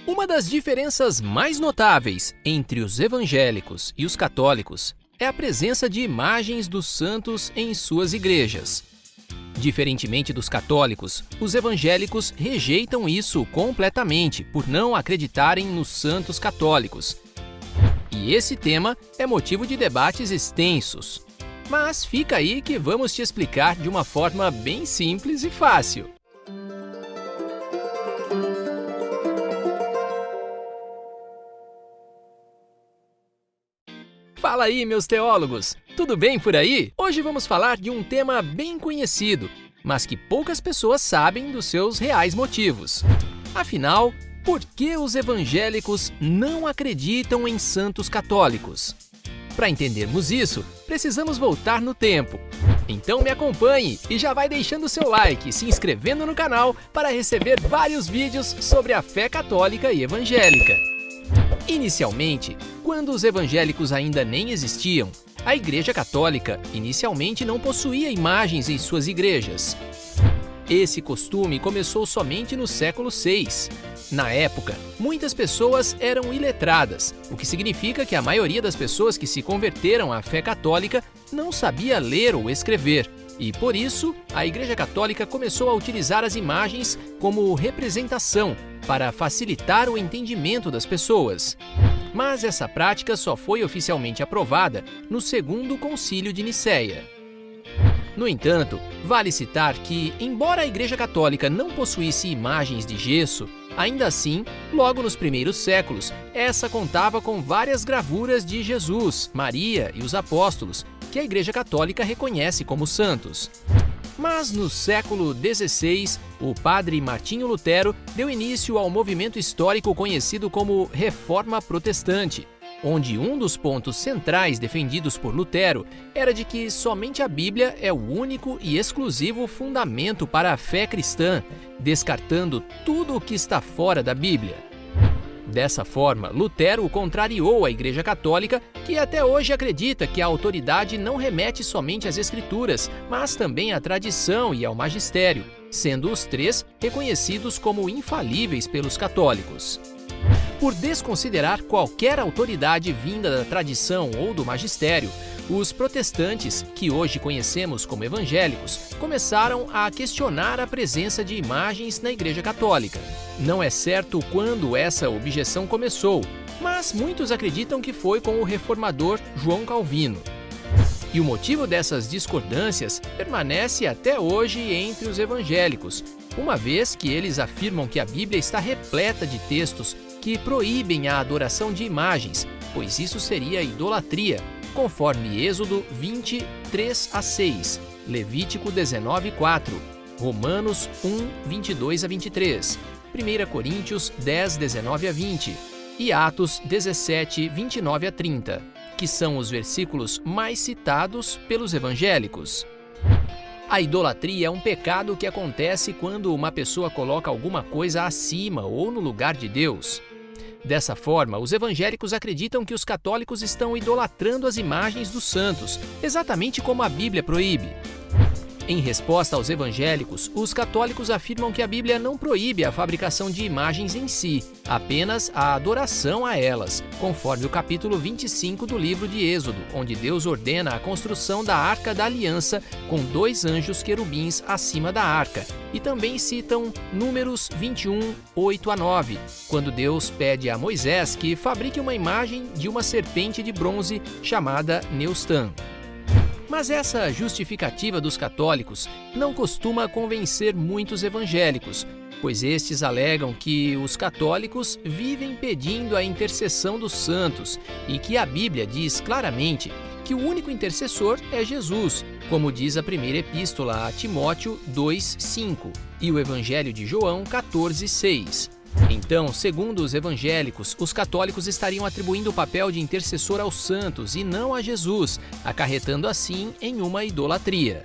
Uma das diferenças mais notáveis entre os evangélicos e os católicos é a presença de imagens dos santos em suas igrejas. Diferentemente dos católicos, os evangélicos rejeitam isso completamente por não acreditarem nos santos católicos. E esse tema é motivo de debates extensos. Mas fica aí que vamos te explicar de uma forma bem simples e fácil. Fala aí, meus teólogos! Tudo bem por aí? Hoje vamos falar de um tema bem conhecido, mas que poucas pessoas sabem dos seus reais motivos. Afinal, por que os evangélicos não acreditam em santos católicos? Para entendermos isso, precisamos voltar no tempo. Então me acompanhe e já vai deixando seu like e se inscrevendo no canal para receber vários vídeos sobre a fé católica e evangélica. Inicialmente, quando os evangélicos ainda nem existiam, a Igreja Católica inicialmente não possuía imagens em suas igrejas. Esse costume começou somente no século VI. Na época, muitas pessoas eram iletradas, o que significa que a maioria das pessoas que se converteram à fé católica não sabia ler ou escrever. E por isso, a Igreja Católica começou a utilizar as imagens como representação para facilitar o entendimento das pessoas. Mas essa prática só foi oficialmente aprovada no Segundo Concílio de Nicéia. No entanto, vale citar que, embora a Igreja Católica não possuísse imagens de gesso, ainda assim, logo nos primeiros séculos, essa contava com várias gravuras de Jesus, Maria e os apóstolos, que a Igreja Católica reconhece como santos. Mas no século XVI, o padre Martinho Lutero deu início ao movimento histórico conhecido como Reforma Protestante, onde um dos pontos centrais defendidos por Lutero era de que somente a Bíblia é o único e exclusivo fundamento para a fé cristã, descartando tudo o que está fora da Bíblia. Dessa forma, Lutero contrariou a Igreja Católica, que até hoje acredita que a autoridade não remete somente às Escrituras, mas também à tradição e ao magistério, sendo os três reconhecidos como infalíveis pelos católicos. Por desconsiderar qualquer autoridade vinda da tradição ou do magistério, os protestantes, que hoje conhecemos como evangélicos, começaram a questionar a presença de imagens na Igreja Católica. Não é certo quando essa objeção começou, mas muitos acreditam que foi com o reformador João Calvino. E o motivo dessas discordâncias permanece até hoje entre os evangélicos, uma vez que eles afirmam que a Bíblia está repleta de textos que proíbem a adoração de imagens, pois isso seria idolatria, conforme Êxodo 20, 3-6, Levítico 19, 4, Romanos 1, 22-23, 1 Coríntios 10, 19-20 e Atos 17, 29-30, que são os versículos mais citados pelos evangélicos. A idolatria é um pecado que acontece quando uma pessoa coloca alguma coisa acima ou no lugar de Deus. Dessa forma, os evangélicos acreditam que os católicos estão idolatrando as imagens dos santos, exatamente como a Bíblia proíbe. Em resposta aos evangélicos, os católicos afirmam que a Bíblia não proíbe a fabricação de imagens em si, apenas a adoração a elas, conforme o capítulo 25 do livro de Êxodo, onde Deus ordena a construção da Arca da Aliança com 2 anjos querubins acima da arca, e também citam Números 21, 8-9, quando Deus pede a Moisés que fabrique uma imagem de uma serpente de bronze chamada Neustã. Mas essa justificativa dos católicos não costuma convencer muitos evangélicos, pois estes alegam que os católicos vivem pedindo a intercessão dos santos e que a Bíblia diz claramente que o único intercessor é Jesus, como diz a primeira epístola a Timóteo 2:5 e o Evangelho de João 14:6. Então, segundo os evangélicos, os católicos estariam atribuindo o papel de intercessor aos santos e não a Jesus, acarretando assim em uma idolatria.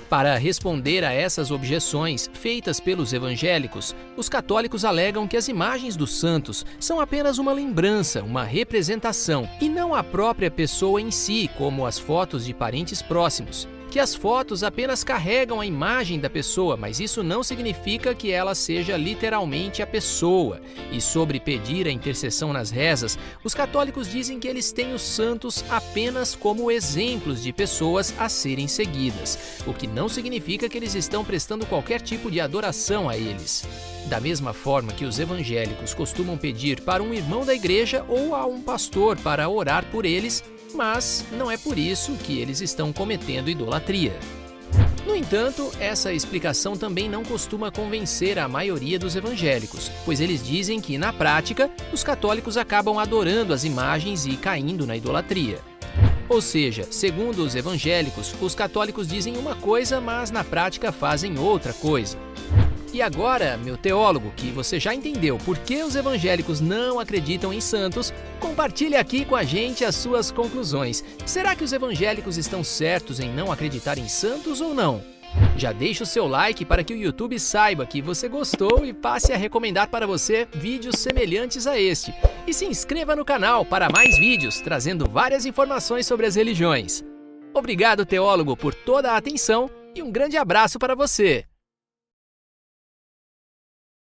Para responder a essas objeções feitas pelos evangélicos, os católicos alegam que as imagens dos santos são apenas uma lembrança, uma representação, e não a própria pessoa em si, como as fotos de parentes próximos, que as fotos apenas carregam a imagem da pessoa, mas isso não significa que ela seja literalmente a pessoa. E sobre pedir a intercessão nas rezas, os católicos dizem que eles têm os santos apenas como exemplos de pessoas a serem seguidas, o que não significa que eles estão prestando qualquer tipo de adoração a eles. Da mesma forma que os evangélicos costumam pedir para um irmão da igreja ou a um pastor para orar por eles, mas não é por isso que eles estão cometendo idolatria. No entanto, essa explicação também não costuma convencer a maioria dos evangélicos, pois eles dizem que, na prática, os católicos acabam adorando as imagens e caindo na idolatria. Ou seja, segundo os evangélicos, os católicos dizem uma coisa, mas na prática fazem outra coisa. E agora, meu teólogo, que você já entendeu por que os evangélicos não acreditam em santos, compartilhe aqui com a gente as suas conclusões. Será que os evangélicos estão certos em não acreditar em santos ou não? Já deixa o seu like para que o YouTube saiba que você gostou e passe a recomendar para você vídeos semelhantes a este. E se inscreva no canal para mais vídeos, trazendo várias informações sobre as religiões. Obrigado, teólogo, por toda a atenção e um grande abraço para você!